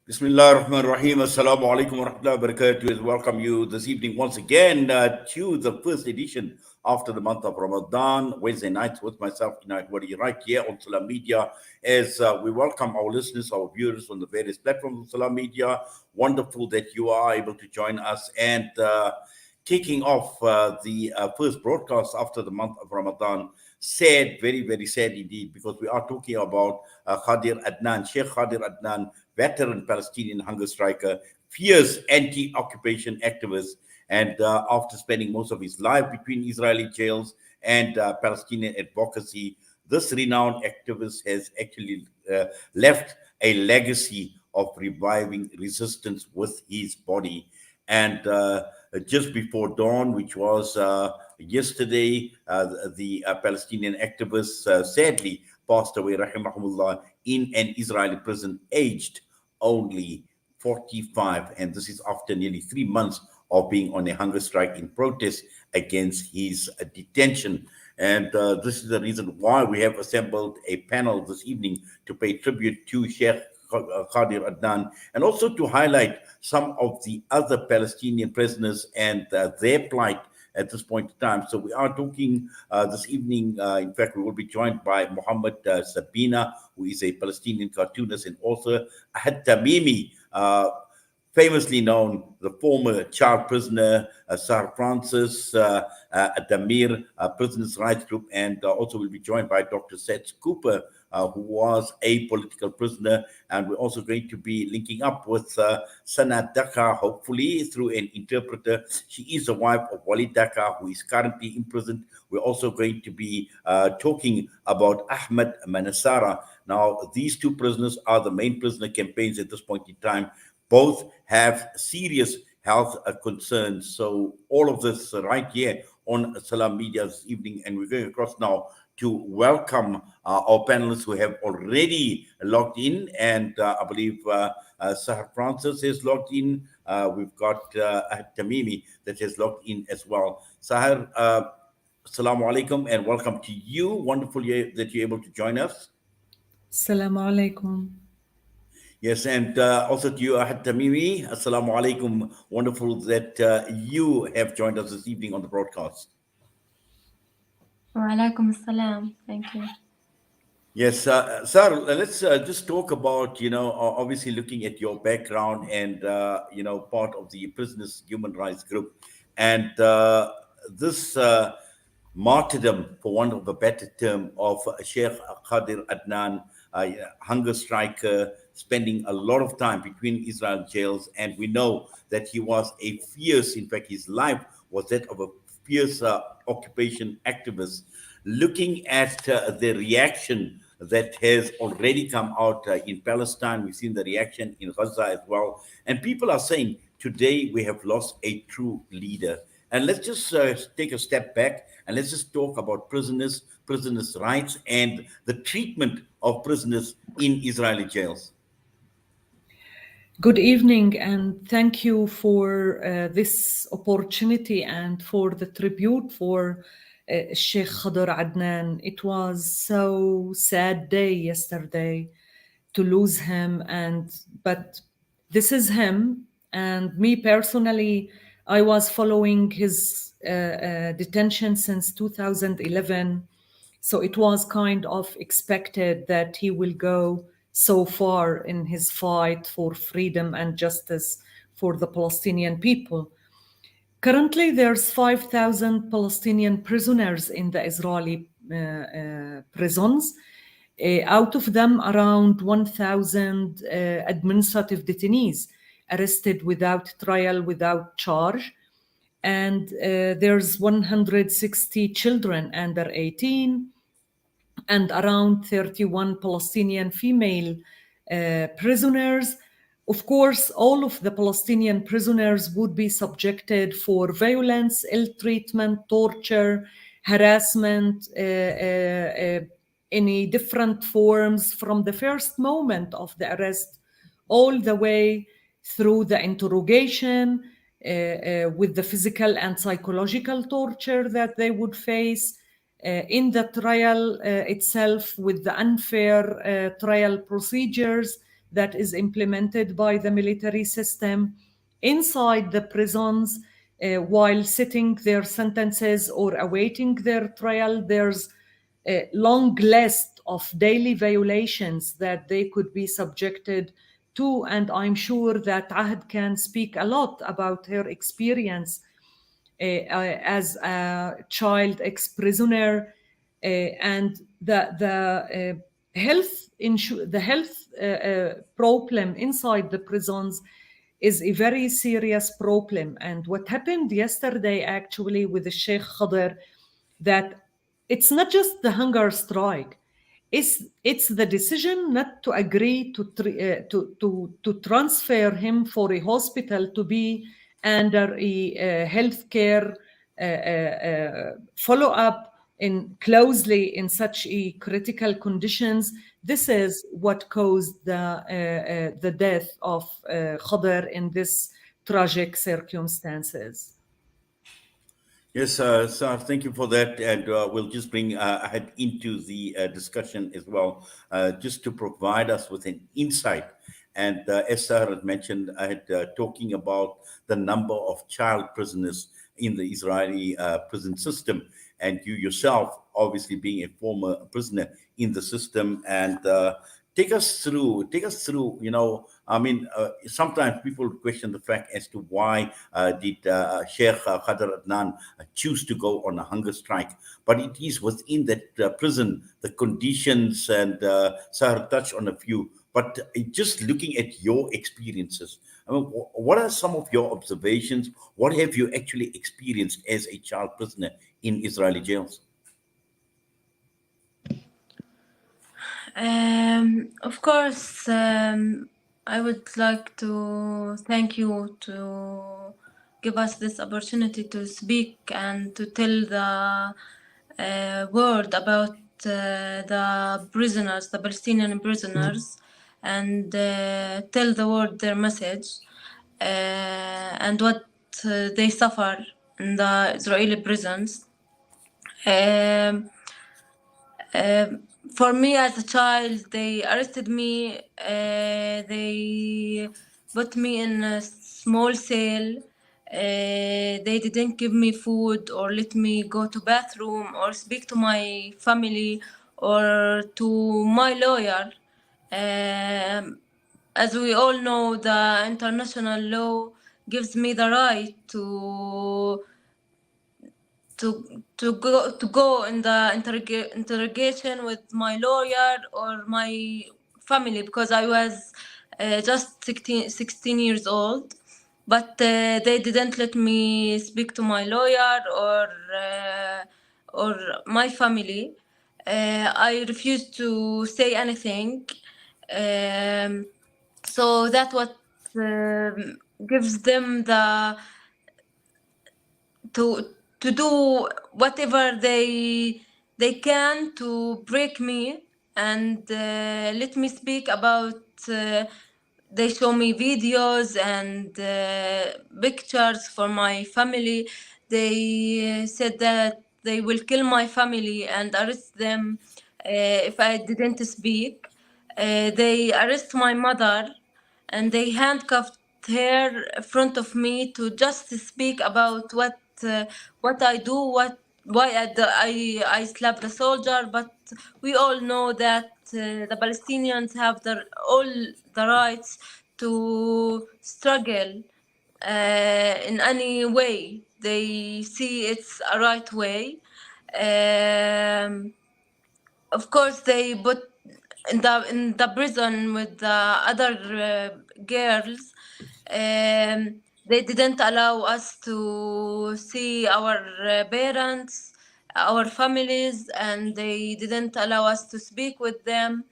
Bismillah ar-Rahman ar-Rahim. Assalamu alaikum wa rahmatullahi wa barakatuh. Welcome you this evening once again to the first edition after the month of Ramadan, Wednesday nights with myself, United Wadi, right here on Salam Media. As we welcome our listeners, our viewers on the various platforms of Salam Media. Wonderful that you are able to join us and kicking off the first broadcast after the month of Ramadan. Sad, very, very sad indeed, because we are talking about Khader Adnan, Sheikh Khader Adnan, veteran Palestinian hunger striker, fierce anti-occupation activist, and after spending most of his life between Israeli jails and Palestinian advocacy, this renowned activist has actually left a legacy of reviving resistance with his body. And just before dawn, which was yesterday, the Palestinian activist sadly passed away, rahimahullah, in an Israeli prison, aged only 45. And this is after nearly 3 months of being on a hunger strike in protest against his detention. And this is the reason why we have assembled a panel this evening to pay tribute to Sheikh Khader Adnan, and also to highlight some of the other Palestinian prisoners and their plight at this point in time. So we are talking this evening, in fact, we will be joined by Mohamed Sabaaneh, who is a Palestinian cartoonist and author, Ahed Tamimi, famously known, the former child prisoner, Saher Francis, Addameer, Prisoners' Rights Group, and also will be joined by Dr. Saths Cooper, who was a political prisoner. And we're also going to be linking up with Sana Daka, hopefully through an interpreter. She is the wife of Walid Daka, who is currently imprisoned. We're also going to be talking about Ahmed Manasara. Now, these two prisoners are the main prisoner campaigns at this point in time. Both have serious health concerns. So all of this right here on Salam Media this evening. And we're going across now to welcome our panelists who have already logged in. And I believe Saher Francis is logged in. We've got Ahed Tamimi that has logged in as well. Saher, assalamu alaikum and welcome to you. Wonderful that you're able to join us. Assalamu alaikum. Yes, and also to you, Ahed Tamimi. Assalamu alaikum. Wonderful that you have joined us this evening on the broadcast. Wa alaikum assalam. Thank you. Yes, sir, let's just talk about, obviously looking at your background and, part of the Prisoners' Human Rights Group. And this martyrdom, for want of a better term, of Sheikh Khader Adnan, hunger striker, spending a lot of time between Israel jails. And we know that he was a fierce, in fact, his life was that of a fierce occupation activist. Looking at the reaction that has already come out in Palestine, we've seen the reaction in Gaza as well. And people are saying, today we have lost a true leader. And let's just take a step back and let's just talk about prisoners' rights, and the treatment of prisoners in Israeli jails. Good evening, and thank you for this opportunity and for the tribute for Sheikh Khader Adnan. It was so sad day yesterday to lose him, but this is him. And me personally, I was following his detention since 2011, so it was kind of expected that he will go so far in his fight for freedom and justice for the Palestinian people. Currently, there's 5,000 Palestinian prisoners in the Israeli prisons. Out of them, around 1,000 administrative detainees arrested without trial, without charge. And there's 160 children under 18 and around 31 Palestinian female prisoners. Of course, all of the Palestinian prisoners would be subjected for violence, ill treatment, torture, harassment, any different forms from the first moment of the arrest all the way through the interrogation, with the physical and psychological torture that they would face, in the trial itself, with the unfair trial procedures that is implemented by the military system inside the prisons while sitting their sentences or awaiting their trial. There's a long list of daily violations that they could be subjected to, and I'm sure that Ahed can speak a lot about her experience as a child ex-prisoner, and the health problem inside the prisons is a very serious problem. And what happened yesterday actually with the Sheikh Khader, that it's not just the hunger strike, it's the decision not to agree to transfer him for a hospital to be under a healthcare follow-up in closely in such a critical conditions. This is what caused the death of Khader in this tragic circumstances. Yes, Sar, thank you for that. And we'll just bring Ahed into the discussion as well, just to provide us with an insight. And as Sar had mentioned, Ahed talking about the number of child prisoners in the Israeli prison system, and you yourself obviously being a former prisoner in the system. And take us through, I mean, sometimes people question the fact as to why did Sheikh Khader Adnan choose to go on a hunger strike. But it is within that prison, the conditions, and Sahar touched on a few. But just looking at your experiences, I mean, what are some of your observations? What have you actually experienced as a child prisoner in Israeli jails? Of course, I would like to thank you to give us this opportunity to speak and to tell the word about the prisoners, the Palestinian prisoners, and tell the world their message and what they suffer in the Israeli prisons. For me as a child, they arrested me. They put me in a small cell. They didn't give me food or let me go to bathroom or speak to my family or to my lawyer. As we all know, the international law gives me the right to go in the interrogation with my lawyer or my family, because I was just 16 years old, but they didn't let me speak to my lawyer or my family. I refused to say anything, so that's what gives them the to do whatever they can to break me and let me speak about. They show me videos and pictures for my family. They said that they will kill my family and arrest them if I didn't speak. They arrest my mother and they handcuffed her in front of me to just speak about what I do, why I slap the soldier. But we all know that the Palestinians have all the rights to struggle in any way they see it's a right way. Of course, they put in the prison with the other girls. They didn't allow us to see our parents, our families, and they didn't allow us to speak with them.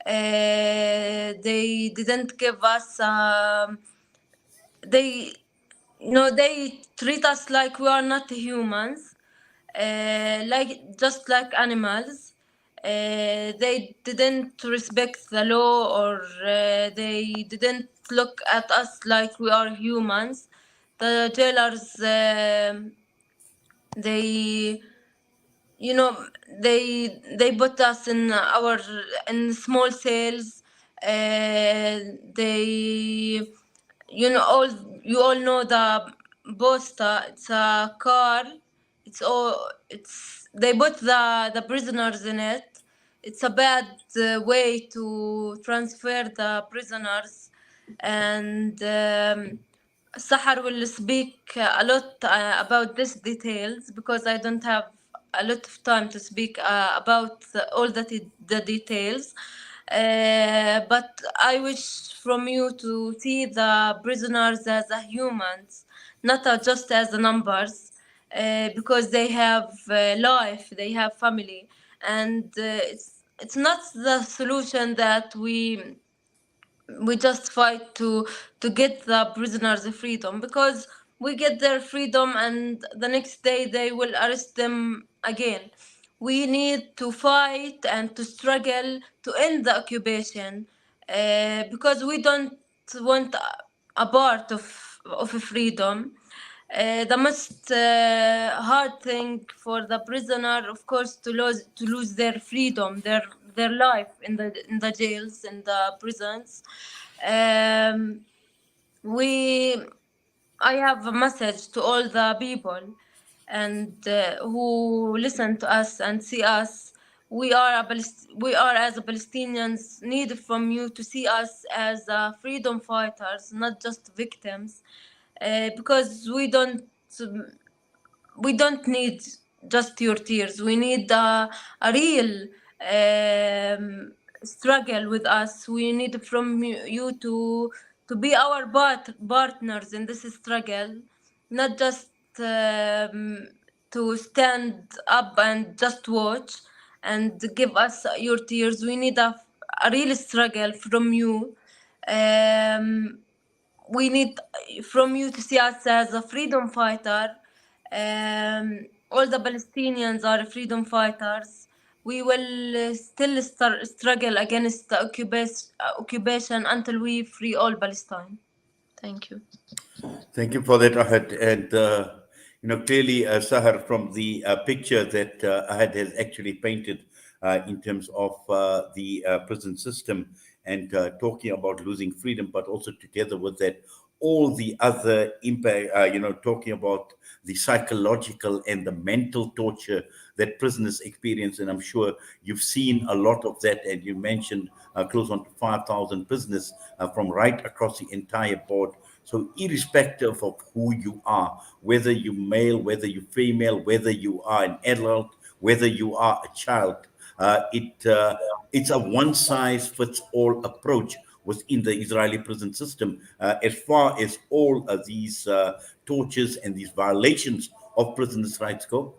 They didn't give us. They they treat us like we are not humans, just like animals. They didn't respect the law, or they didn't look at us like we are humans. The jailers, they they put us in small cells. They, all you all know the Bosta. It's a car. They put the prisoners in it. It's a bad way to transfer the prisoners, and Sahar will speak a lot about these details because I don't have a lot of time to speak about all the details. But I wish from you to see the prisoners as a humans, not just as the numbers, because they have life, they have family, and it's not the solution that we just fight to get the prisoners freedom, because we get their freedom and the next day they will arrest them again. We need to fight and to struggle to end the occupation, because we don't want a part of freedom. The most hard thing for the prisoner, of course, to lose their freedom, their life in the jails, in the prisons. Um, we I have a message to all the people and who listen to us and see us. We are as a Palestinians need from you to see us as freedom fighters, not just victims, because we don't need just your tears. We need a real struggle with us. We need from you to be our partners in this struggle, not just to stand up and just watch and give us your tears. We need a real struggle from you. We need from you to see us as a freedom fighter. All the Palestinians are freedom fighters. We will still struggle against the occupation until we free all Palestine. Thank you. Thank you for that, Ahed. And, clearly, Sahar, from the picture that Ahed has actually painted in terms of the prison system and talking about losing freedom, but also together with that, all the other impact, talking about the psychological and the mental torture that prisoners experience. And I'm sure you've seen a lot of that. And you mentioned close on to 5,000 prisoners from right across the entire board. So irrespective of who you are, whether you male, whether you female, whether you are an adult, whether you are a child, it's a one size fits all approach within the Israeli prison system, as far as all of these tortures and these violations of prisoners' rights go.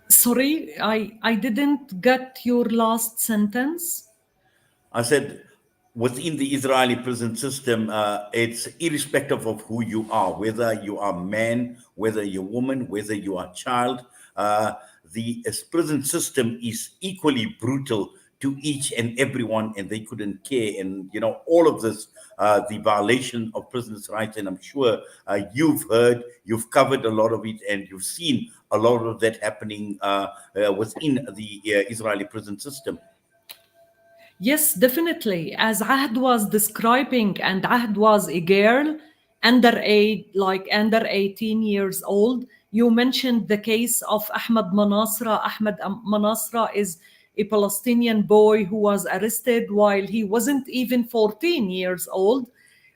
Sorry, I didn't get your last sentence. I said, within the Israeli prison system, it's irrespective of who you are, whether you are man, whether you're woman, whether you are child. The prison system is equally brutal to each and everyone, and they couldn't care. And all of this, the violation of prisoners' rights, and I'm sure you've heard, you've covered a lot of it, and you've seen a lot of that happening within the Israeli prison system. Yes, definitely. As Ahed was describing, and Ahed was a girl under under 18 years old. You mentioned the case of Ahmed Manasra. Ahmed Manasra is a Palestinian boy who was arrested while he wasn't even 14 years old.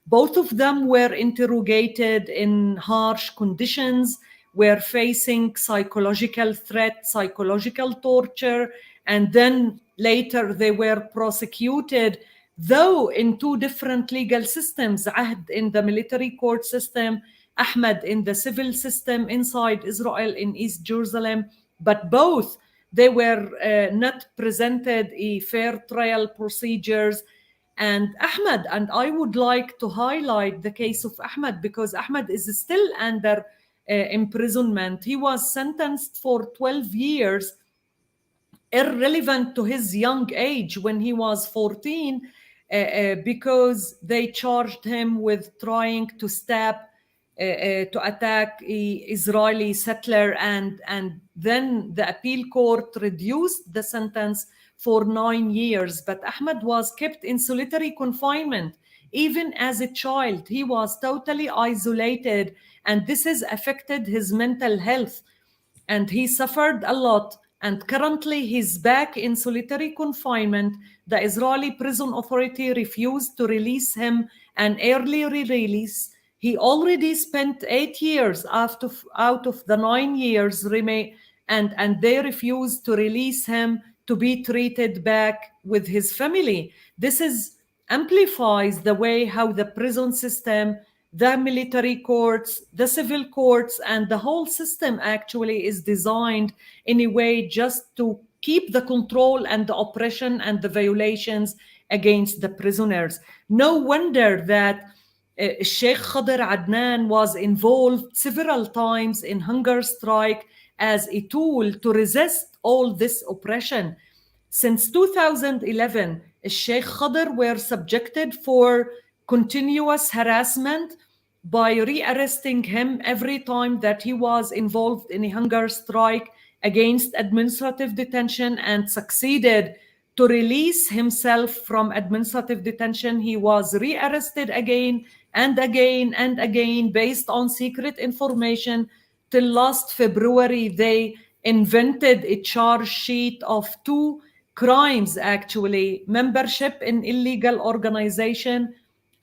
Both of them were interrogated in harsh conditions, were facing psychological threat, psychological torture, and then later they were prosecuted, though in two different legal systems, Ahed in the military court system, Ahmed in the civil system inside Israel in East Jerusalem, but both they were not presented a fair trial procedures. And Ahmed, and I would like to highlight the case of Ahmed because Ahmed is still under imprisonment. He was sentenced for 12 years, irrelevant to his young age when he was 14, because they charged him with trying to stab to attack a Israeli settler, and then the appeal court reduced the sentence for 9 years. But Ahmed was kept in solitary confinement. Even as a child, he was totally isolated, and this has affected his mental health. And he suffered a lot. And currently, he's back in solitary confinement. The Israeli prison authority refused to release him an early release. He already spent 8 years out of the 9 years and they refused to release him to be treated back with his family. This amplifies the way how the prison system, the military courts, the civil courts, and the whole system actually is designed in a way just to keep the control and the oppression and the violations against the prisoners. No wonder that Sheikh Khader Adnan was involved several times in hunger strike as a tool to resist all this oppression. Since 2011, Sheikh Khader were subjected for continuous harassment by rearresting him every time that he was involved in a hunger strike against administrative detention and succeeded to release himself from administrative detention. He was rearrested again and again and again based on secret information. Till last February, they invented a charge sheet of 2 crimes, actually: membership in illegal organization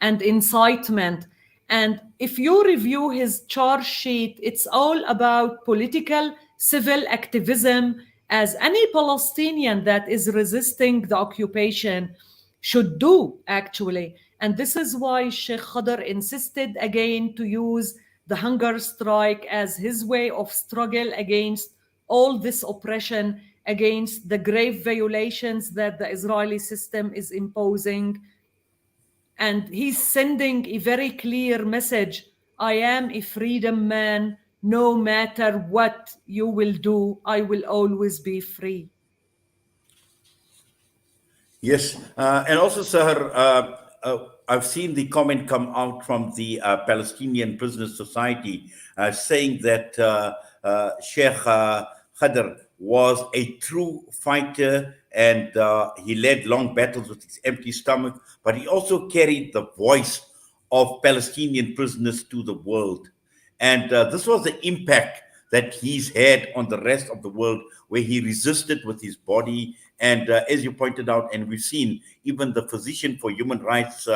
and incitement. And if you review his charge sheet, it's all about political civil activism, as any Palestinian that is resisting the occupation should do, actually. And this is why Sheikh Khader insisted again to use the hunger strike as his way of struggle against all this oppression, against the grave violations that the Israeli system is imposing. And he's sending a very clear message: I am a freedom man. No matter what you will do, I will always be free. Yes, and also, Saher, I've seen the comment come out from the Palestinian Prisoners Society saying that Sheikh Khader was a true fighter, and he led long battles with his empty stomach, but he also carried the voice of Palestinian prisoners to the world. And this was the impact that he's had on the rest of the world, where he resisted with his body. And as you pointed out, and we've seen even the physician for human rights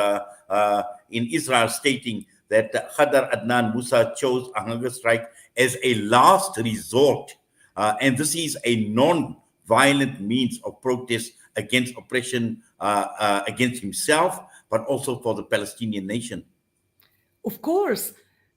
in Israel stating that Khader Adnan Musa chose a hunger strike as a last resort. And this is a non-violent means of protest against oppression, against himself, but also for the Palestinian nation. Of course,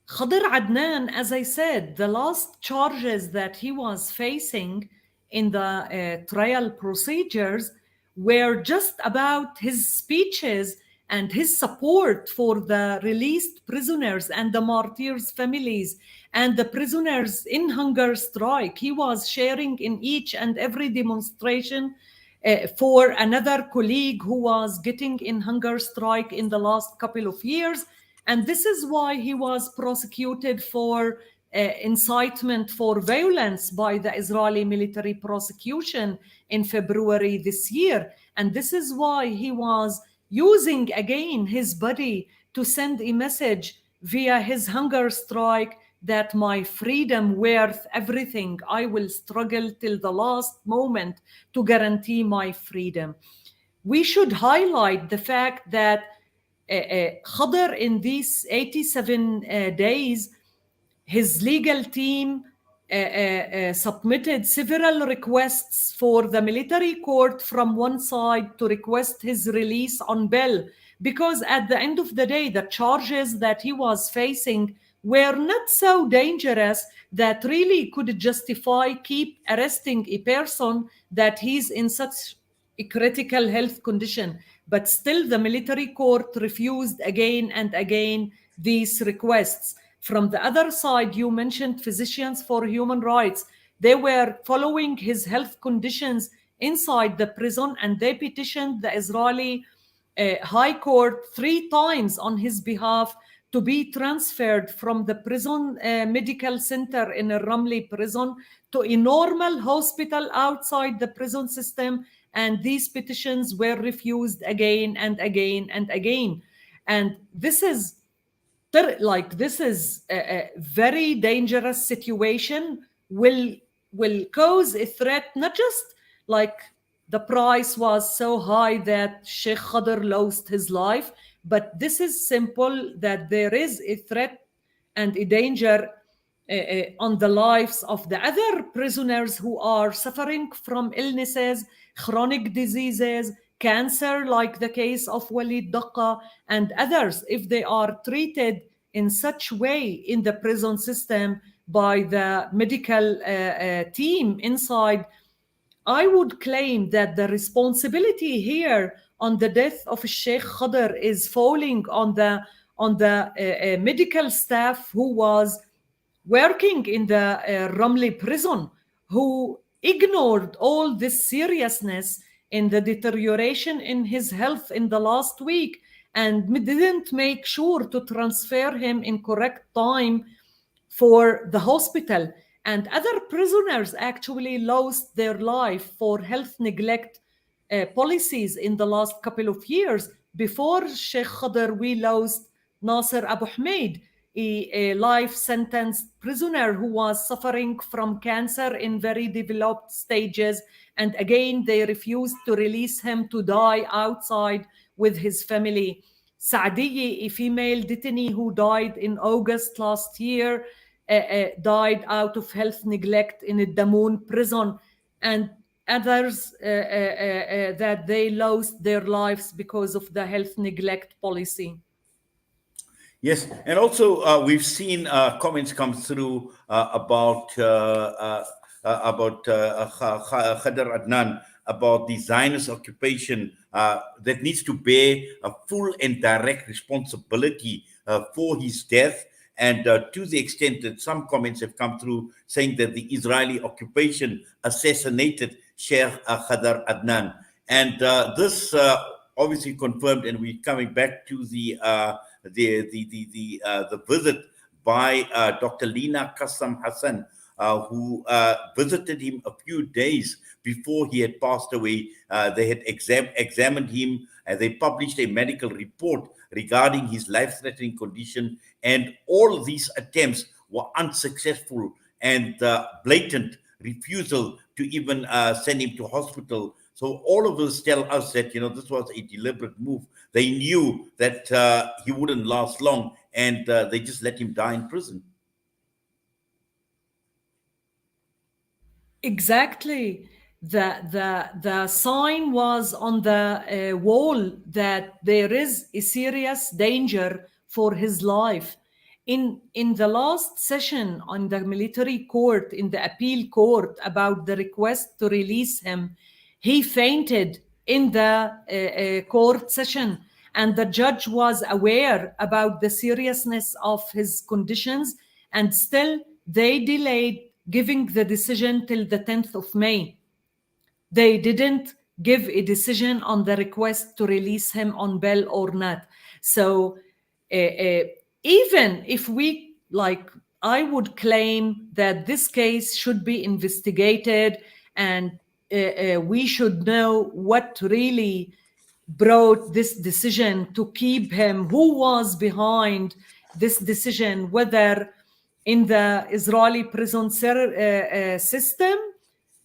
Khader Adnan, as I said, the last charges that he was facing in the trial procedures were just about his speeches and his support for the released prisoners and the martyrs' families and the prisoners in hunger strike. He was sharing in each and every demonstration for another colleague who was getting in hunger strike in the last couple of years. And this is why he was prosecuted for incitement for violence by the Israeli military prosecution in February this year. And this is why he was using again his body to send a message via his hunger strike that my freedom worth everything. I will struggle till the last moment to guarantee my freedom. We should highlight the fact that Khader, in these 87 days, his legal team submitted several requests for the military court from one side to request his release on bail, because at the end of the day, the charges that he was facing were not so dangerous that really could justify keep arresting a person that he's in such a critical health condition. But still, the military court refused again and again these requests. From the other side, you mentioned Physicians for Human Rights. They were following his health conditions inside the prison, and they petitioned the Israeli High Court 3 times on his behalf to be transferred from the prison medical center in a Ramli prison to a normal hospital outside the prison system, and these petitions were refused again and again and again. And this is a very dangerous situation, will cause a threat, not just like the price was so high that Sheikh Khader lost his life, but this is simple that there is a threat and a danger on the lives of the other prisoners who are suffering from illnesses, chronic diseases, cancer, like the case of Walid Daqqa and others, if they are treated in such way in the prison system by the medical team inside. I would claim that the responsibility here on the death of Sheikh Khader is falling on the medical staff who was working in the Ramli prison, who ignored all this seriousness in the deterioration in his health in the last week and didn't make sure to transfer him in correct time for the hospital. And other prisoners actually lost their life for health neglect policies in the last couple of years. Before Sheikh Khader, we lost Nasser Abu Hamid, a life sentenced prisoner who was suffering from cancer in very developed stages. And again, they refused to release him to die outside with his family. Saadiye, a female detainee who died in August last year, died out of health neglect in a Damoon prison, and others that they lost their lives because of the health neglect policy. Yes, and also we've seen comments come through about Khader Adnan, about the Zionist occupation that needs to bear a full and direct responsibility for his death. And to the extent that some comments have come through saying that the Israeli occupation assassinated Sheikh Khader Adnan. And this obviously confirmed, and we're coming back to the visit by Dr. Lina Qassam Hassan, who visited him a few days before he had passed away. They had examined him, and they published a medical report regarding his life-threatening condition, and all these attempts were unsuccessful, and blatant refusal to even send him to hospital. So all of us tell us that, this was a deliberate move. They knew that he wouldn't last long, and they just let him die in prison. Exactly. The sign was on the wall that there is a serious danger for his life. In the last session on the military court, in the appeal court, about the request to release him, he fainted in the court session, and the judge was aware about the seriousness of his conditions, and still they delayed giving the decision till the 10th of May. They didn't give a decision on the request to release him on bail or not. So even if I would claim that this case should be investigated, and we should know what really brought this decision to keep him, who was behind this decision, whether in the Israeli prison system,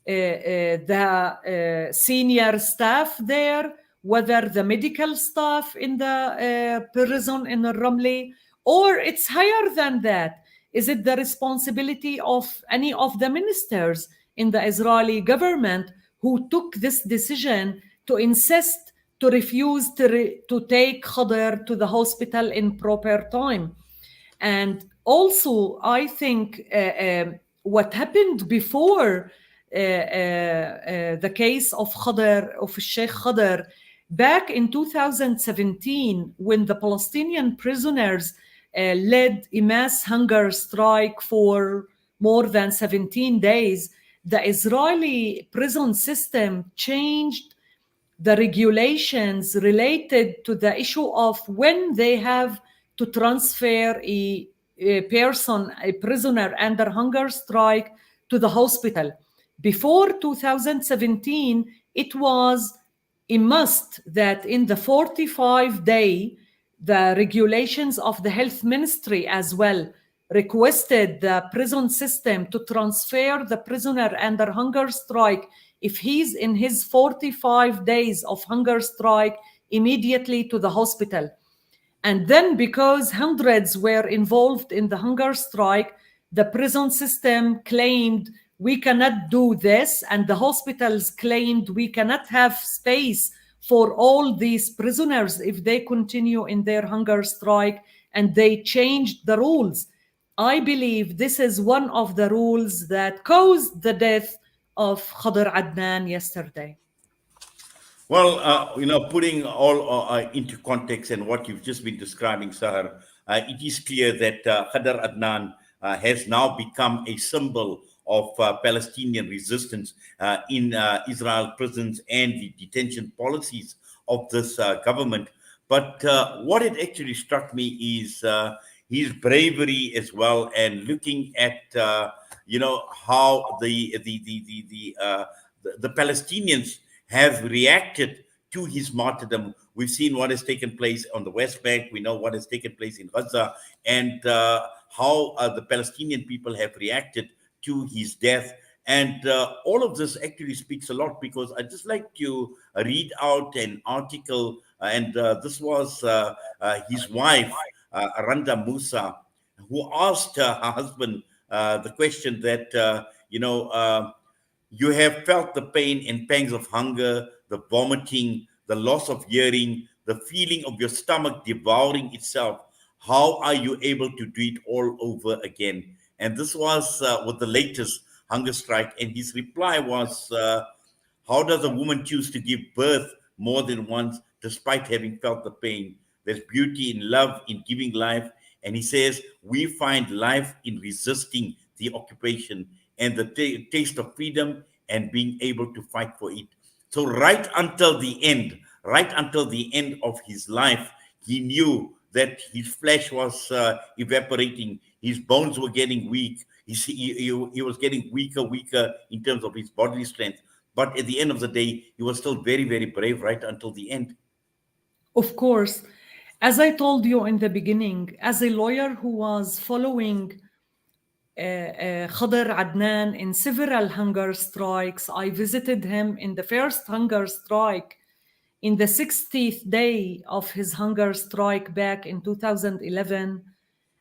the senior staff there, whether the medical staff in the prison in Ramli, or it's higher than that. Is it the responsibility of any of the ministers in the Israeli government who took this decision to insist to refuse to take Khader to the hospital in proper time? And also, I think what happened before the case of Sheikh Khader, back in 2017, when the Palestinian prisoners led a mass hunger strike for more than 17 days, the Israeli prison system changed the regulations related to the issue of when they have to transfer a person, a prisoner under hunger strike, to the hospital. Before 2017, it was a must that in the 45-day, the regulations of the health ministry as well requested the prison system to transfer the prisoner under hunger strike, if he's in his 45 days of hunger strike, immediately to the hospital. And then, because hundreds were involved in the hunger strike, the prison system claimed we cannot do this, and the hospitals claimed we cannot have space for all these prisoners if they continue in their hunger strike, and they changed the rules. I believe this is one of the rules that caused the death of Khader Adnan yesterday. Well, putting all into context and what you've just been describing, Saher, it is clear that Khader Adnan has now become a symbol of Palestinian resistance in Israel prisons and the detention policies of this government. But what it actually struck me is his bravery as well, and looking at how the Palestinians have reacted to his martyrdom. We've seen what has taken place on the West Bank. We know what has taken place in Gaza, and how the Palestinian people have reacted to his death. And all of this actually speaks a lot, because I'd just like to read out an article, and this was his wife, Randa Musa, who asked her husband the question that, you have felt the pain and pangs of hunger, the vomiting, the loss of hearing, the feeling of your stomach devouring itself. How are you able to do it all over again? And this was with the latest hunger strike. And his reply was, how does a woman choose to give birth more than once despite having felt the pain? There's beauty in love, in giving life. And he says, we find life in resisting the occupation and the taste of freedom and being able to fight for it. So right until the end of his life, he knew that his flesh was evaporating, his bones were getting weak, he was getting weaker in terms of his bodily strength. But at the end of the day, he was still very, very brave right until the end. Of course, as I told you in the beginning, as a lawyer who was following Khader Adnan in several hunger strikes, I visited him in the first hunger strike, in the 60th day of his hunger strike back in 2011.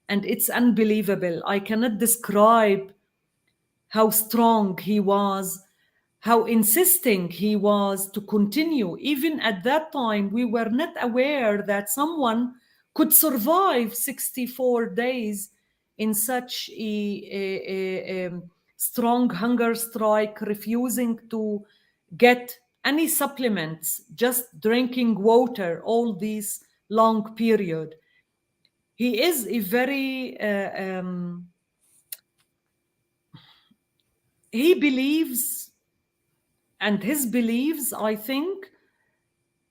And it's unbelievable. I cannot describe how strong he was, how insisting he was to continue. Even at that time, we were not aware that someone could survive 64 days in such a strong hunger strike, refusing to get any supplements, just drinking water all this long period. He is a very he believes, and his beliefs, I think,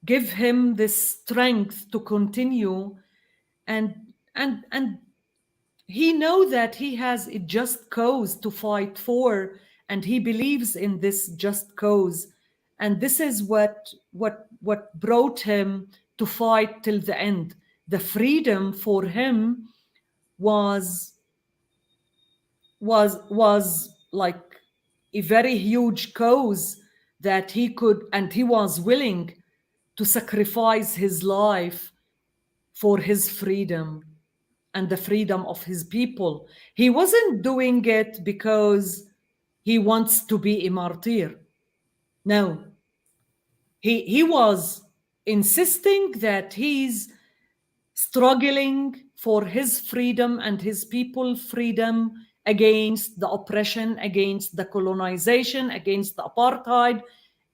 give him the strength to continue, and he know that he has a just cause to fight for, and he believes in this just cause, and this is what brought him to fight till the end. The freedom for him was like a very huge cause that he could, and he was willing to sacrifice his life for his freedom and the freedom of his people. He wasn't doing it because he wants to be a martyr. No. He was insisting that he's struggling for his freedom and his people's freedom against the oppression, against the colonization, against the apartheid,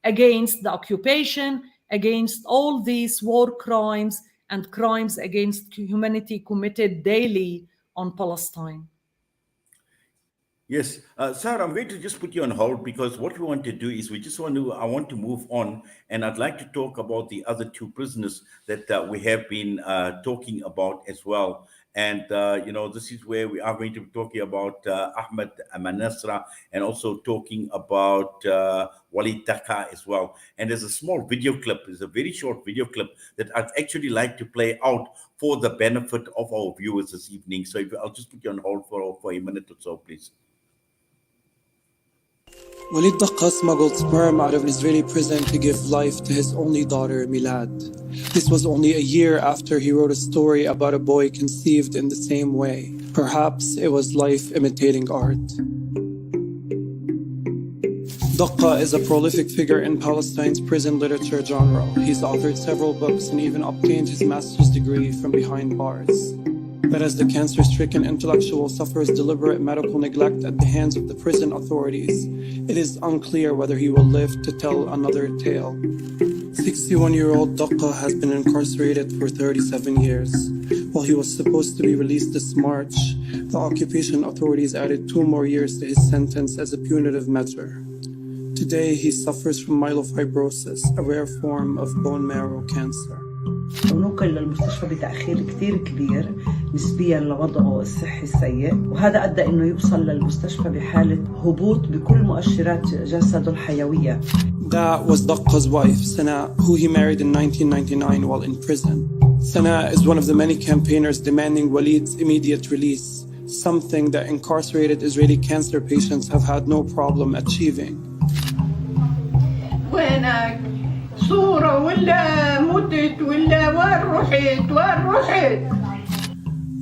against the occupation, against all these war crimes and crimes against humanity committed daily on Palestine. Yes, Sarah, I'm going to just put you on hold because what we want to do is I want to move on, and I'd like to talk about the other two prisoners that we have been talking about as well. And, this is where we are going to be talking about Ahmed Manasra and also talking about Walid Taka as well. And there's a small video clip, there's a very short video clip that I'd actually like to play out for the benefit of our viewers this evening. So I'll just put you on hold for a minute or so, please. Walid Dakka smuggled sperm out of an Israeli prison to give life to his only daughter, Milad. This was only a year after he wrote a story about a boy conceived in the same way. Perhaps it was life imitating art. Dakka is a prolific figure in Palestine's prison literature genre. He's authored several books and even obtained his master's degree from behind bars. But as the cancer-stricken intellectual suffers deliberate medical neglect at the hands of the prison authorities, it is unclear whether he will live to tell another tale. 61-year-old Dakka has been incarcerated for 37 years. While he was supposed to be released this March, the occupation authorities added 2 more years to his sentence as a punitive measure. Today, he suffers from myelofibrosis, a rare form of bone marrow cancer. ونقل للمستشفى بتأخير كتير كبير نسبيا لوضعه الصحي السيء، وهذا أدى إنه يوصل للمستشفى بحالة هبوط بكل مؤشرات جسده الحيوية. That was Dakka's wife, Sana, who he married in 1999 while in prison. Sana is one of the many campaigners demanding Walid's immediate release, something that incarcerated Israeli cancer patients have had no problem achieving. وينك؟ صورة ولا متت ولا وين رحت؟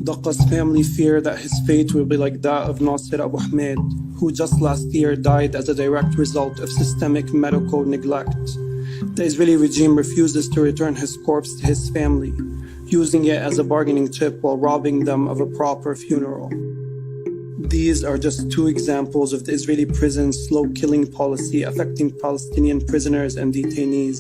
Dakka's family fear that his fate will be like that of Nasser Abu Ahmed, who just last year died as a direct result of systemic medical neglect. The Israeli regime refuses to return his corpse to his family, using it as a bargaining chip while robbing them of a proper funeral. These are just 2 examples of the Israeli prison's slow killing policy affecting Palestinian prisoners and detainees.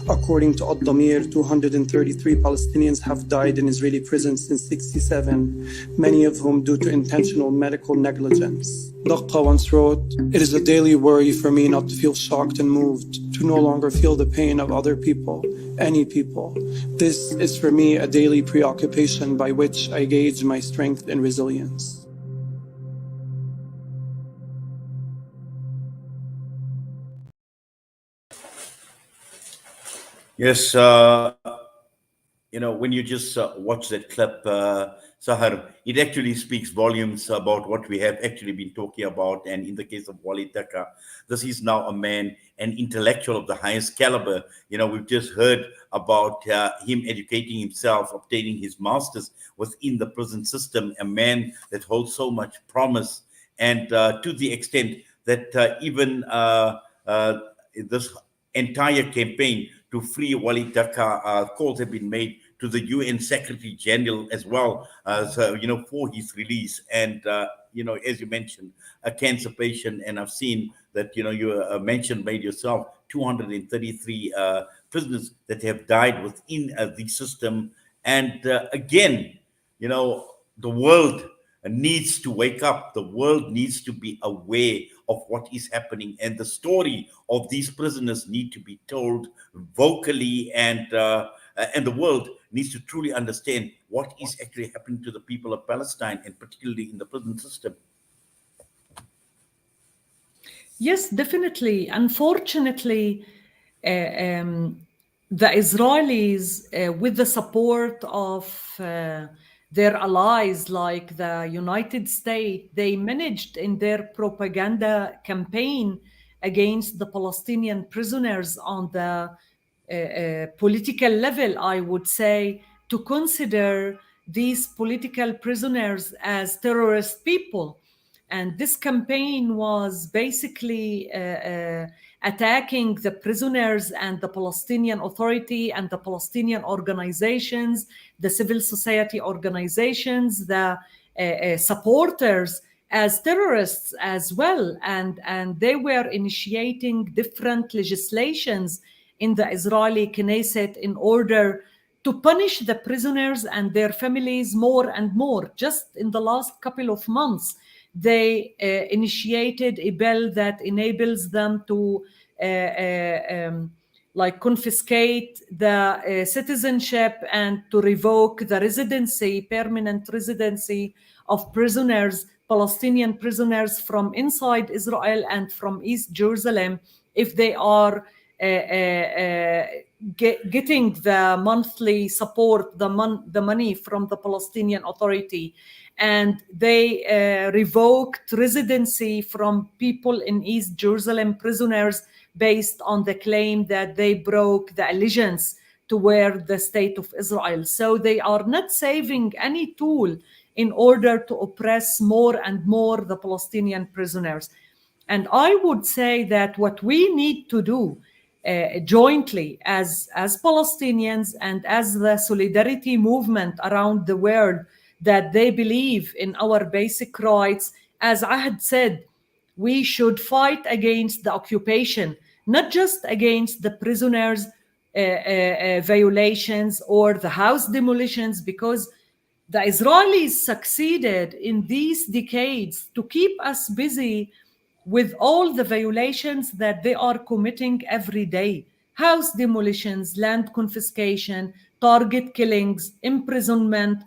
According to Addameer, 233 Palestinians have died in Israeli prisons since '67, many of whom due to intentional medical negligence. Dakka once wrote, "It is a daily worry for me not to feel shocked and moved, to no longer feel the pain of other people, any people. This is for me a daily preoccupation by which I gauge my strength and resilience." Yes, when you just watch that clip, Saher, it actually speaks volumes about what we have actually been talking about. And in the case of Walid Taka, this is now a man, an intellectual of the highest caliber. We've just heard about him educating himself, obtaining his master's within the prison system, a man that holds so much promise. And to the extent that even this entire campaign to free Walid Taka, calls have been made to the UN Secretary General as well, for his release. And, as you mentioned, a cancer patient, and I've seen that, you made yourself 233 prisoners that have died within the system. And again, the world needs to wake up. The world needs to be aware of what is happening, and the story of these prisoners need to be told vocally, and the world needs to truly understand what is actually happening to the people of Palestine, and particularly in the prison system. Yes, definitely. Unfortunately, the Israelis, with the support of their allies like the United States, they managed in their propaganda campaign against the Palestinian prisoners on the political level, I would say, to consider these political prisoners as terrorist people. And this campaign was basically attacking the prisoners and the Palestinian Authority and the Palestinian organizations, the civil society organizations, the supporters as terrorists as well. And they were initiating different legislations in the Israeli Knesset in order to punish the prisoners and their families more and more. Just in the last couple of months, they initiated a bill that enables them to like confiscate the citizenship and to revoke the residency, permanent residency of prisoners, Palestinian prisoners from inside Israel and from East Jerusalem, if they are getting the monthly support, the money from the Palestinian Authority. And they revoked residency from people in East Jerusalem, prisoners, based on the claim that they broke the allegiance toward the state of Israel. So they are not saving any tool in order to oppress more and more the Palestinian prisoners. And I would say that what we need to do jointly as Palestinians and as the solidarity movement around the world, that they believe in our basic rights, as Ahed said, we should fight against the occupation, not just against the prisoners' violations or the house demolitions, because the Israelis succeeded in these decades to keep us busy with all the violations that they are committing every day: house demolitions, land confiscation, target killings, imprisonment,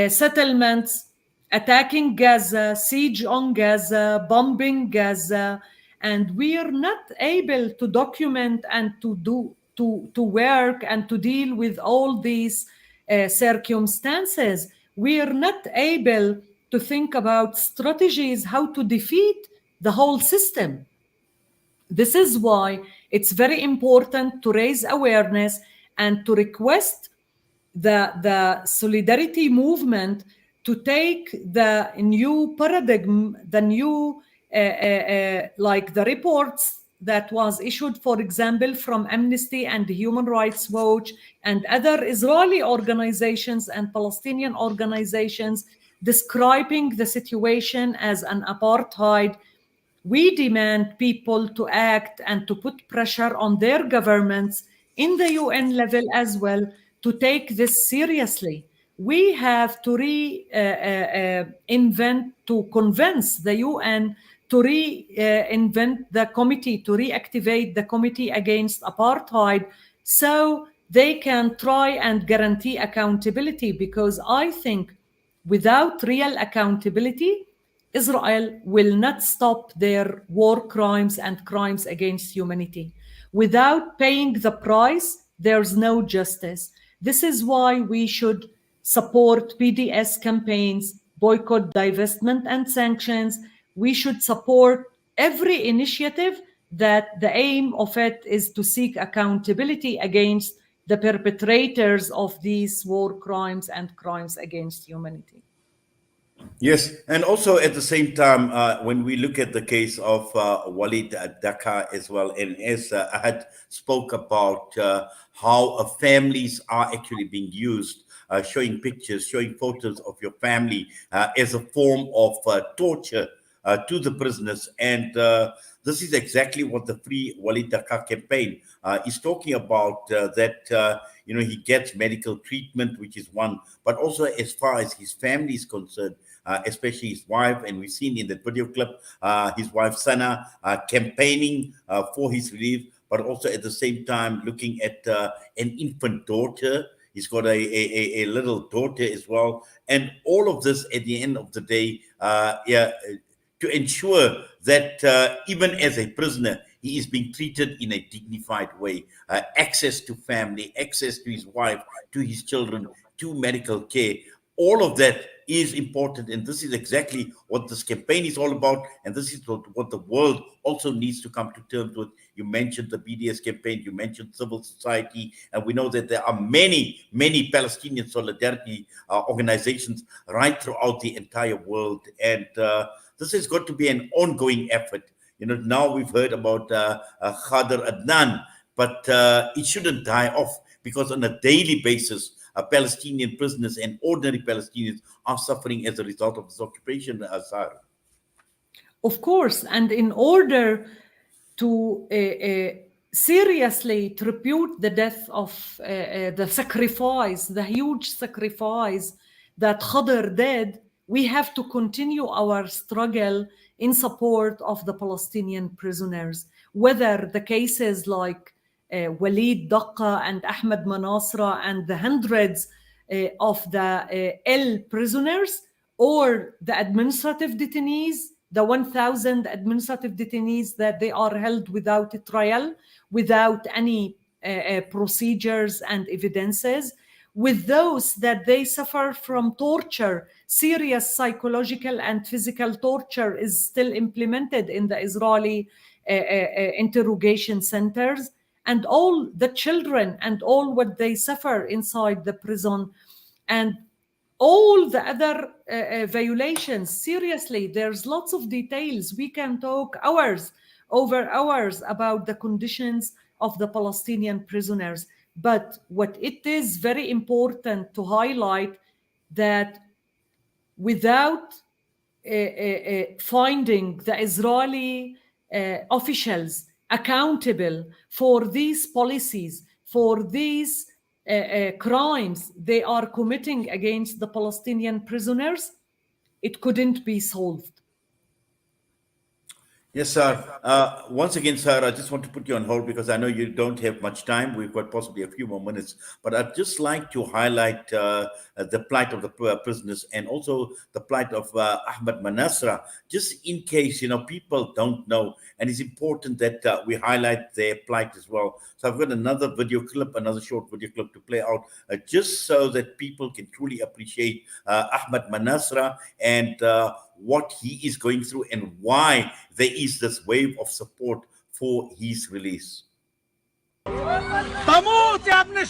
settlements, attacking Gaza, siege on Gaza, bombing Gaza. And we are not able to document and to work and to deal with all these circumstances. We are not able to think about strategies how to defeat the whole system. This is why it's very important to raise awareness and to request the solidarity movement to take the new paradigm, the new like the reports that was issued, for example, from Amnesty and Human Rights Watch and other Israeli organizations and Palestinian organizations describing the situation as an apartheid. We demand people to act and to put pressure on their governments in the UN level as well to take this seriously. We have to to convince the UN to reinvent the committee, to reactivate the committee against apartheid, so they can try and guarantee accountability. Because I think without real accountability, Israel will not stop their war crimes and crimes against humanity. Without paying the price, there's no justice. This is why we should support BDS campaigns, boycott, divestment, and sanctions. We should support every initiative that the aim of it is to seek accountability against the perpetrators of these war crimes and crimes against humanity. Yes, and also at the same time, when we look at the case of Walid Daka as well, and as I had spoke about how families are actually being used, showing pictures, showing photos of your family as a form of torture to the prisoners. And this is exactly what the Free Walid Daka campaign is talking about, that he gets medical treatment, which is one, but also as far as his family is concerned, especially his wife. And we've seen in the video clip his wife Sana campaigning for his relief, but also at the same time looking at an infant daughter. He's got a little daughter as well. And all of this at the end of the day, to ensure that even as a prisoner, he is being treated in a dignified way. Access to family, access to his wife, to his children, to medical care. All of that is important, and this is exactly what this campaign is all about, and this is what the world also needs to come to terms with. You mentioned the BDS campaign, you mentioned civil society, and we know that there are many Palestinian solidarity organizations right throughout the entire world, and this has got to be an ongoing effort. Now we've heard about Khader Adnan, but it shouldn't die off, because on a daily basis, Palestinian prisoners and ordinary Palestinians are suffering as a result of this occupation, Saher. Of course, and in order to seriously tribute the death of the sacrifice, the huge sacrifice that Khader did, we have to continue our struggle in support of the Palestinian prisoners, whether the cases like Walid Daqqa and Ahmed Manasra and the hundreds of the L prisoners, or the administrative detainees, the 1,000 administrative detainees that they are held without a trial, without any procedures and evidences, with those that they suffer from torture. Serious psychological and physical torture is still implemented in the Israeli interrogation centers, and all the children and all what they suffer inside the prison, and all the other violations. Seriously, there's lots of details. We can talk hours over hours about the conditions of the Palestinian prisoners. But what it is very important to highlight, that without finding the Israeli officials accountable for these policies, for these crimes they are committing against the Palestinian prisoners, it couldn't be solved. Yes, sir. Once again, sir, I just want to put you on hold because I know you don't have much time. We've got possibly a few more minutes, but I'd just like to highlight the plight of the prisoners and also the plight of Ahmed Manasra, just in case, people don't know. And it's important that we highlight their plight as well. So I've got another video clip, another short video clip to play out, just so that people can truly appreciate Ahmed Manasra and what he is going through and why there is this wave of support for his release. تموت يا ابن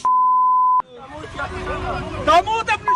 تموت يا ابن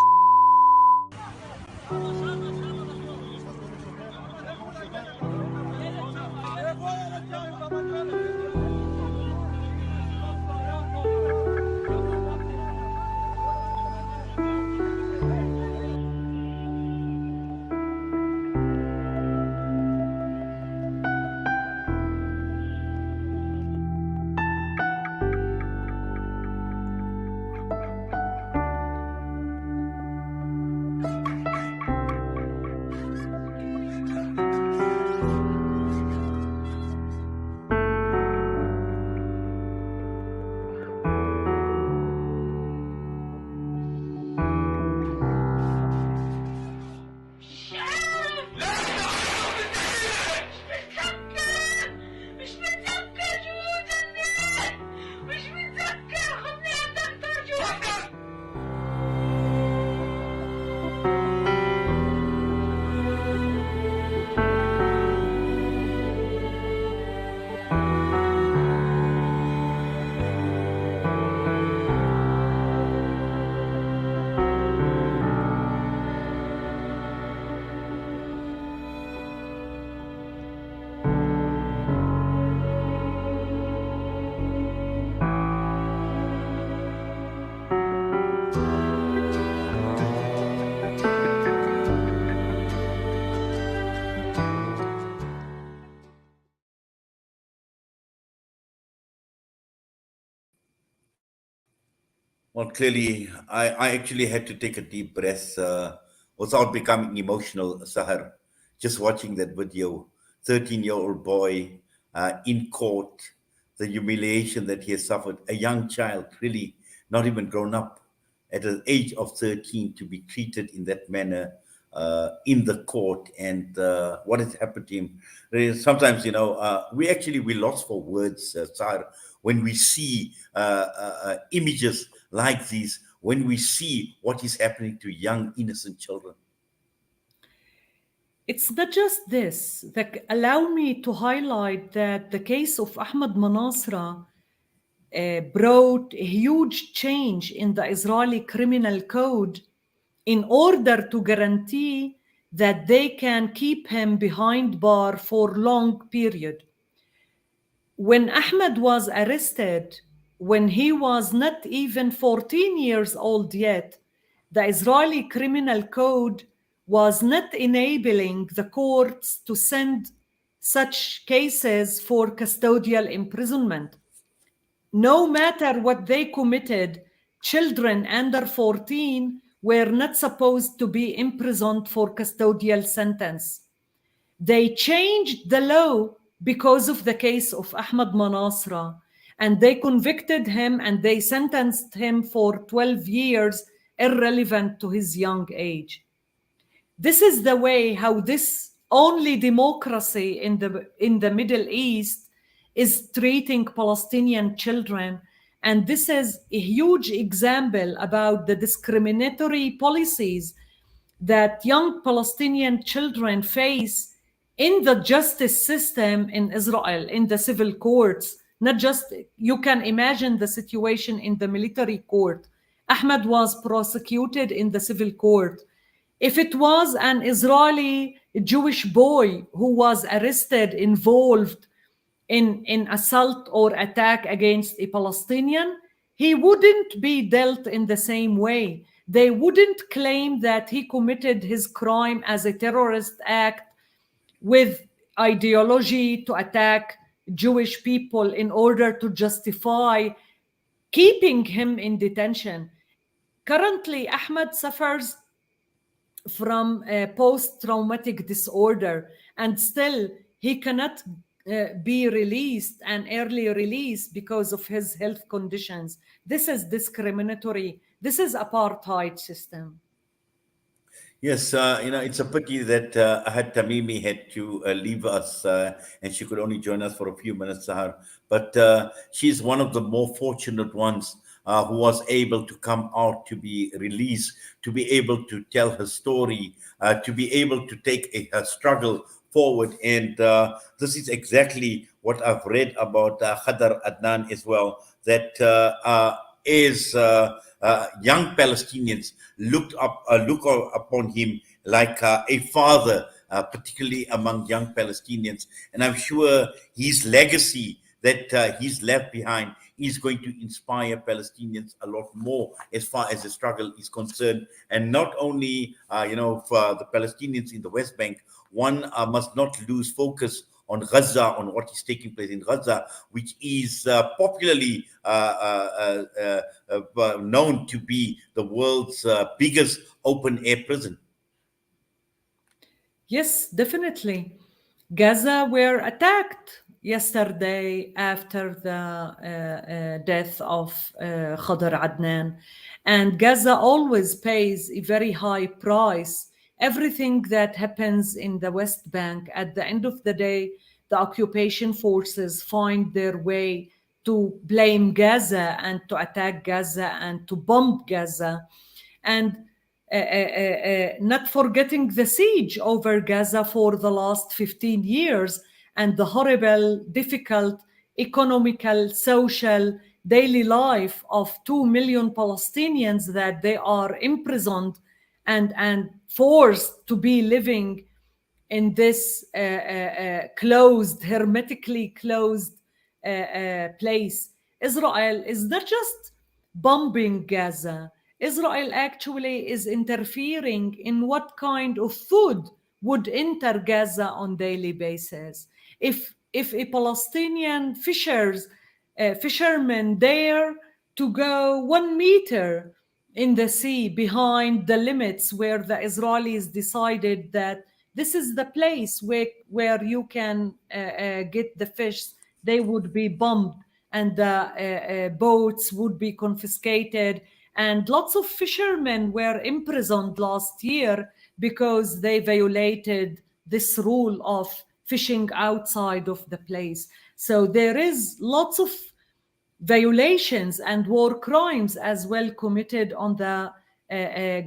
Well, clearly, I actually had to take a deep breath without becoming emotional, Saher, just watching that video. 13-year-old boy in court, the humiliation that he has suffered, a young child, really not even grown up, at the age of 13 to be treated in that manner in the court, and what has happened to him. Sometimes, we lost for words, Saher, when we see images like these, when we see what is happening to young, innocent children. It's not just this. Allow me to highlight that the case of Ahmed Manasra brought a huge change in the Israeli criminal code in order to guarantee that they can keep him behind bar for long period. When Ahmed was arrested, when he was not even 14 years old yet, the Israeli criminal code was not enabling the courts to send such cases for custodial imprisonment. No matter what they committed, children under 14 were not supposed to be imprisoned for custodial sentence. They changed the law because of the case of Ahmed Manasra, and they convicted him and they sentenced him for 12 years, irrelevant to his young age. This is the way how this only democracy in the Middle East is treating Palestinian children. And this is a huge example about the discriminatory policies that young Palestinian children face in the justice system in Israel, in the civil courts. Not just, you can imagine the situation in the military court. Ahmed was prosecuted in the civil court. If it was an Israeli Jewish boy who was arrested, involved in assault or attack against a Palestinian, he wouldn't be dealt in the same way. They wouldn't claim that he committed his crime as a terrorist act with ideology to attack Jewish people in order to justify keeping him in detention. Currently, Ahmed suffers from post-traumatic disorder, and still he cannot be released, an early release, because of his health conditions. This is discriminatory. This is apartheid system. Yes, it's a pity that Ahed Tamimi had to leave us, and she could only join us for a few minutes, Sahar. But she's one of the more fortunate ones who was able to come out, to be released, to be able to tell her story, to be able to take her struggle forward. And this is exactly what I've read about Khader Adnan as well, that is young Palestinians look upon him like a father, particularly among young Palestinians. And I'm sure his legacy that he's left behind is going to inspire Palestinians a lot more as far as the struggle is concerned. And not only, for the Palestinians in the West Bank, one must not lose focus on Gaza, on what is taking place in Gaza, which is popularly known to be the world's biggest open-air prison. Yes, definitely. Gaza were attacked yesterday after the death of Khader Adnan. And Gaza always pays a very high price. Everything that happens in the West Bank, at the end of the day, the occupation forces find their way to blame Gaza and to attack Gaza and to bomb Gaza. And not forgetting the siege over Gaza for the last 15 years and the horrible, difficult economical, social, daily life of 2 million Palestinians that they are imprisoned and forced to be living in this closed, hermetically closed place. Israel is not just bombing Gaza. Israel actually is interfering in what kind of food would enter Gaza on daily basis. If a Palestinian fisherman dare to go 1 meter in the sea behind the limits where the Israelis decided that this is the place where you can get the fish, they would be bombed and the boats would be confiscated. And lots of fishermen were imprisoned last year because they violated this rule of fishing outside of the place. So there is lots of violations and war crimes as well committed on the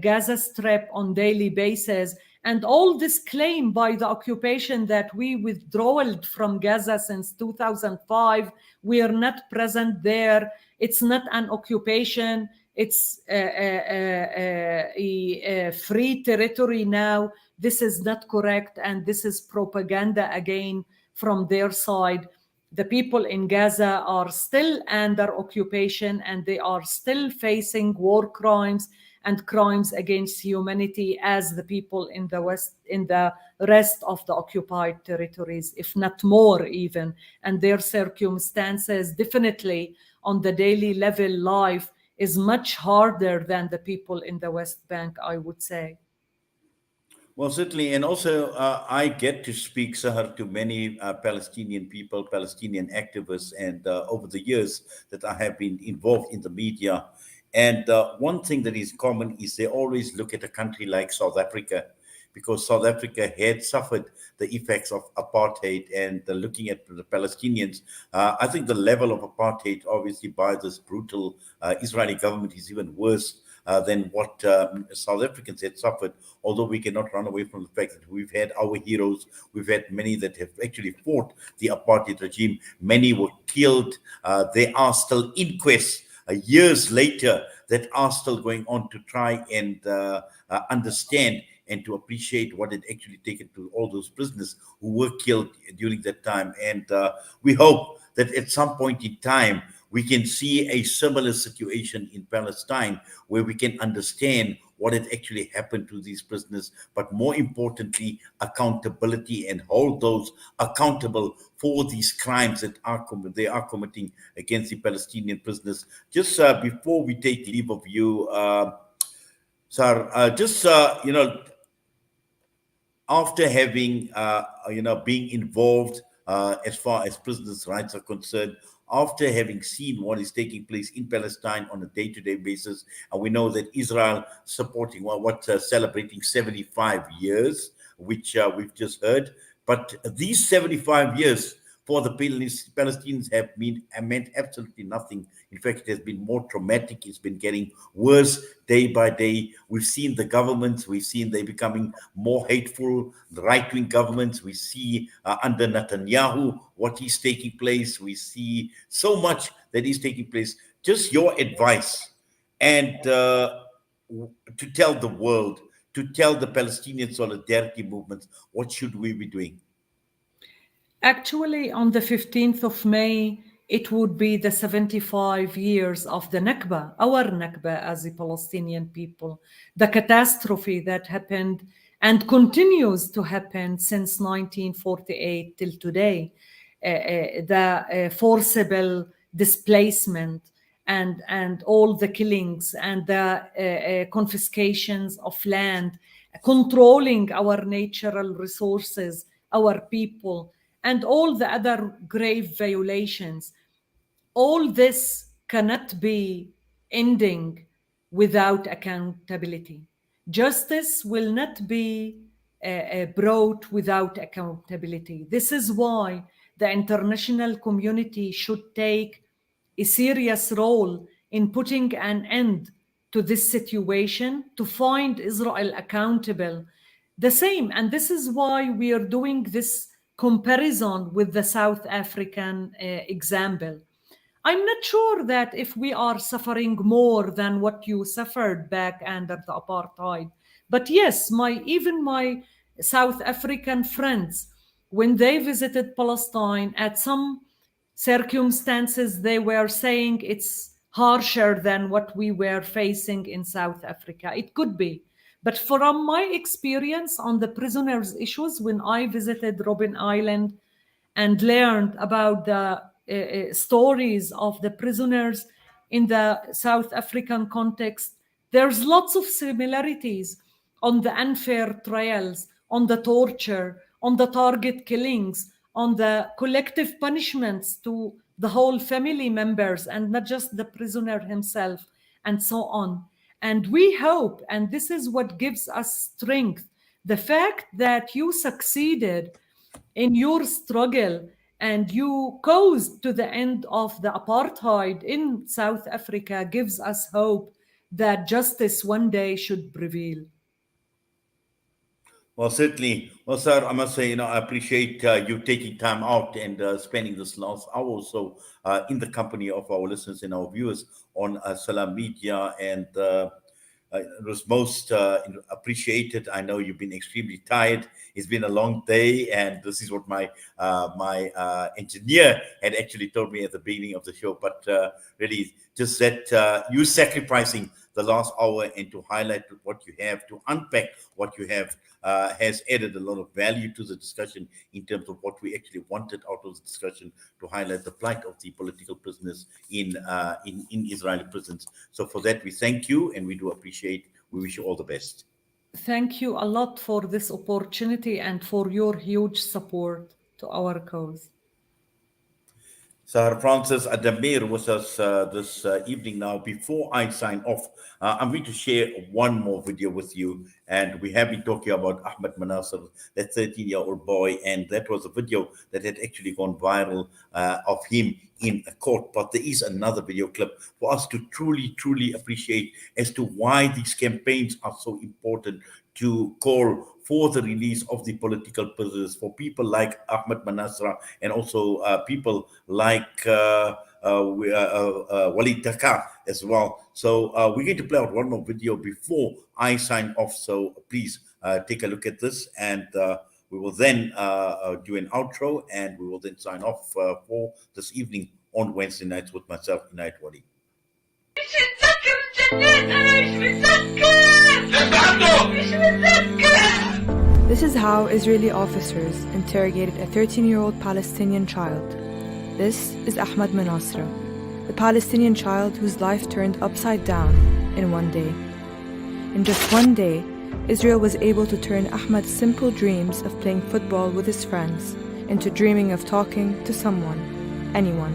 Gaza Strip on daily basis. And all this claim by the occupation that we withdrawed from Gaza since 2005, we are not present there. It's not an occupation. It's a free territory now. This is not correct. And this is propaganda again from their side. The people in Gaza are still under occupation and they are still facing war crimes and crimes against humanity as the people in the West, in the rest of the occupied territories, if not more even. And their circumstances definitely on the daily level life is much harder than the people in the West Bank, I would say. Well, certainly. And also, I get to speak, Sahar, to many Palestinian people, Palestinian activists, and over the years that I have been involved in the media. And one thing that is common is they always look at a country like South Africa, because South Africa had suffered the effects of apartheid. And looking at the Palestinians, I think the level of apartheid, obviously, by this brutal Israeli government is even worse than what South Africans had suffered, although we cannot run away from the fact that we've had our heroes, we've had many that have actually fought the apartheid regime. Many were killed. There are still inquests years later that are still going on to try and understand and to appreciate what had actually taken to all those prisoners who were killed during that time. And we hope that at some point in time, we can see a similar situation in Palestine where we can understand what had actually happened to these prisoners, but more importantly, accountability, and hold those accountable for these crimes that they are committing against the Palestinian prisoners. Just before we take leave of you, Sir, after having, being involved as far as prisoners' rights are concerned, after having seen what is taking place in Palestine on a day-to-day basis, and we know that Israel supporting celebrating 75 years, which we've just heard, but these 75 years for the Palestinians have meant absolutely nothing. In fact, it has been more traumatic. It's been getting worse day by day. We've seen the governments, we've seen they becoming more hateful, the right-wing governments. We see under Netanyahu what is taking place. We see so much that is taking place. Just your advice and to tell the world, to tell the Palestinian solidarity movements, what should we be doing? Actually, on the 15th of May, it would be the 75 years of the Nakba, our Nakba as a Palestinian people, the catastrophe that happened and continues to happen since 1948 till today, the forcible displacement and all the killings and the confiscations of land, controlling our natural resources, our people, and all the other grave violations. All this cannot be ending without accountability. Justice will not be brought without accountability. This is why the international community should take a serious role in putting an end to this situation, to find Israel accountable. The same, and this is why we are doing this comparison with the South African example. I'm not sure that if we are suffering more than what you suffered back under the apartheid. But yes, even my South African friends, when they visited Palestine, at some circumstances, they were saying it's harsher than what we were facing in South Africa. It could be. But from my experience on the prisoners' issues, when I visited Robben Island and learned about the stories of the prisoners in the South African context, there's lots of similarities on the unfair trials, on the torture, on the target killings, on the collective punishments to the whole family members and not just the prisoner himself, and so on. And we hope, and this is what gives us strength, the fact that you succeeded in your struggle and you caused to the end of the apartheid in South Africa gives us hope that justice one day should prevail. Well, certainly. Well, sir, I must say, I appreciate you taking time out and spending this last hour or so in the company of our listeners and our viewers on Salam Media. And it was most appreciated. I know you've been extremely tired. It's been a long day, and this is what my engineer had actually told me at the beginning of the show. But really, just that you sacrificing the last hour and to highlight what you have, to unpack what you have, has added a lot of value to the discussion in terms of what we actually wanted out of the discussion, to highlight the plight of the political prisoners in Israeli prisons. So for that, we thank you and we do appreciate. We wish you all the best. Thank you a lot for this opportunity and for your huge support to our cause. Saher Francis Addameer with us this evening. Now, before I sign off, I'm going to share one more video with you. And we have been talking about Ahmed Manasr, that 13-year-old boy, and that was a video that had actually gone viral of him in a court. But there is another video clip for us to truly, truly appreciate as to why these campaigns are so important, to call for the release of the political prisoners, for people like Ahmed Manasra and also people like Walid Taka as well. So we're going to play out one more video before I sign off. So please take a look at this, and we will then do an outro, and we will then sign off for this evening on Wednesday nights with myself, Inayat Wali. This is how Israeli officers interrogated a 13-year-old Palestinian child. This is Ahmed Manasra, the Palestinian child whose life turned upside down in one day. In just one day, Israel was able to turn Ahmed's simple dreams of playing football with his friends into dreaming of talking to someone, anyone.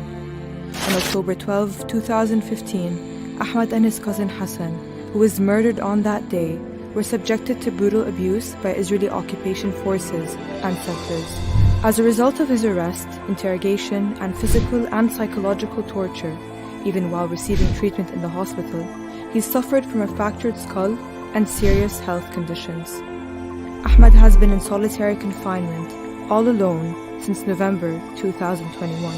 On October 12, 2015, Ahmed and his cousin Hassan, who was murdered on that day, were subjected to brutal abuse by Israeli occupation forces and settlers. As a result of his arrest, interrogation, and physical and psychological torture, even while receiving treatment in the hospital, he suffered from a fractured skull and serious health conditions. Ahmed has been in solitary confinement, all alone, since November 2021.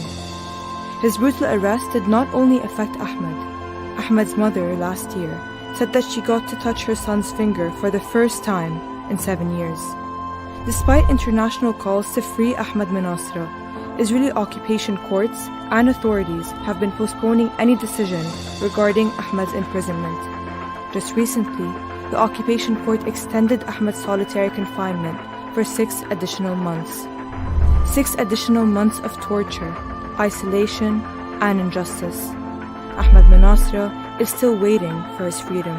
His brutal arrest did not only affect Ahmed. Ahmed's mother last year said that she got to touch her son's finger for the first time in 7 years. Despite international calls to free Ahmed Manasra, Israeli occupation courts and authorities have been postponing any decision regarding Ahmed's imprisonment. Just recently, the occupation court extended Ahmed's solitary confinement for 6 additional months. 6 additional months of torture, isolation, and injustice. Ahmed Manasra is still waiting for his freedom.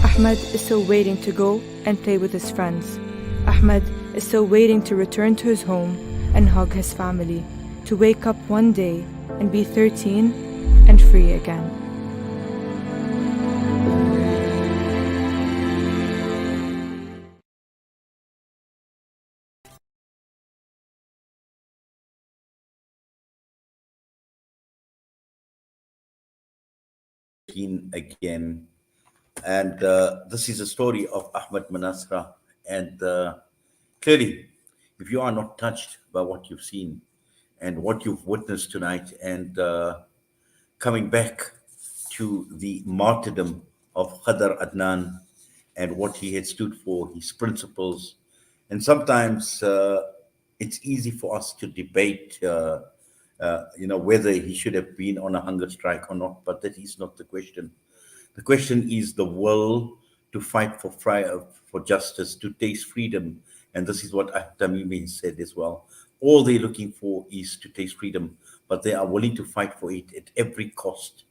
Ahmed is still waiting to go and play with his friends. Ahmed is still waiting to return to his home and hug his family, to wake up one day and be 13 and free again. Again, and this is a story of Ahmed Manasra, and clearly, if you are not touched by what you've seen and what you've witnessed tonight, and coming back to the martyrdom of Khader Adnan and what he had stood for, his principles, and sometimes it's easy for us to debate whether he should have been on a hunger strike or not, but that is not the question. The question is the will to fight for justice, to taste freedom. And this is what Ahed Tamimi said as well. All they're looking for is to taste freedom, but they are willing to fight for it at every cost,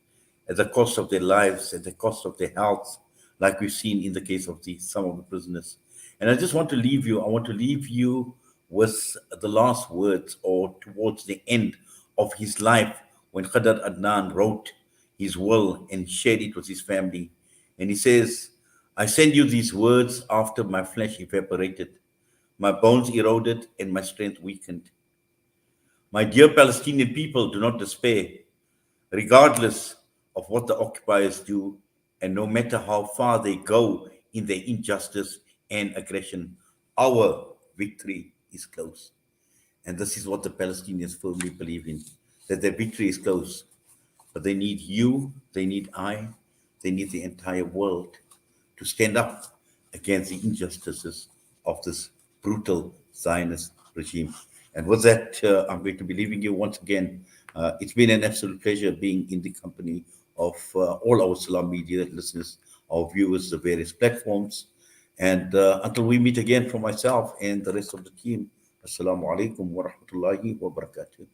at the cost of their lives, at the cost of their health, like we've seen in the case of some of the prisoners. And I just want to leave you with the last words, or towards the end of his life, when Khader Adnan wrote his will and shared it with his family. And he says, "I send you these words after my flesh evaporated, my bones eroded, and my strength weakened. My dear Palestinian people, do not despair, regardless of what the occupiers do, and no matter how far they go in their injustice and aggression, our victory is close." And this is what the Palestinians firmly believe in, that their victory is close. But they need you, they need they need the entire world to stand up against the injustices of this brutal Zionist regime. And with that, I'm going to be leaving you once again. It's been an absolute pleasure being in the company of all our Salam Media listeners. our viewers, the various platforms. And until we meet again, for myself and the rest of the team, Assalamu alaikum wa rahmatullahi wa barakatuh.